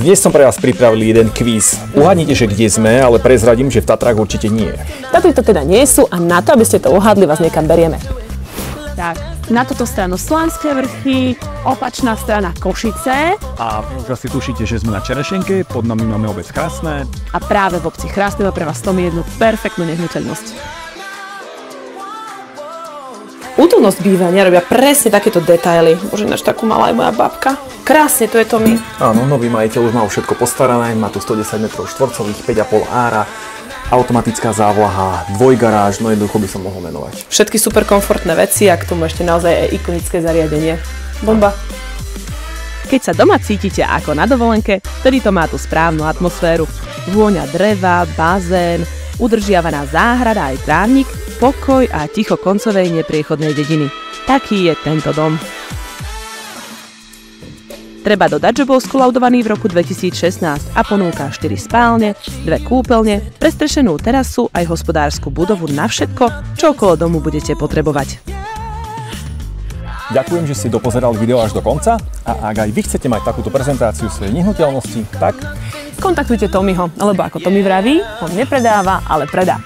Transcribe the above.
Dnes som pre vás pripravil jeden kvíz. Uhádnite, že kde sme, ale prezradím, že v Tatrách určite nie. Tatry to teda nie sú a na to, aby ste to uhádli, vás niekam berieme. Tak, na túto stranu Slánske vrchy, opačná strana Košice. A už asi tušíte, že sme na Čerešenke, pod nami máme obec Krásne. A práve v obci Chrásne pre vás Tomi jednu perfektnú nehnuteľnosť. Útulnosť bývania robia presne takéto detaily. Bože, ináč takú mala aj moja babka. Krásne, to je Tomi. Áno, nový majiteľ už má všetko postarané, má tu 110 m2, 5,5 ára, automatická závlaha, dvojgaráž, no jednoducho by som mohol menovať. Všetky super komfortné veci a k tomu ešte naozaj aj ikonické zariadenie. Bomba. Keď sa doma cítite ako na dovolenke, vtedy to má tú správnu atmosféru. Vôňa dreva, bazén, udržiavaná záhrada aj trávnik, pokoj a ticho koncovej nepriechodnej dediny. Taký je tento dom. Treba dodať, že bol skolaudovaný v roku 2016 a ponúka 4 spálne, 2 kúpeľne, prestrešenú terasu aj hospodársku budovu na všetko, čo okolo domu budete potrebovať. Ďakujem, že ste dopozerali video až do konca a ak aj vy chcete mať takúto prezentáciu svojej nehnuteľnosti, tak Kontaktujte Tomiho, lebo ako Tomi vraví, on nepredáva, ale predá.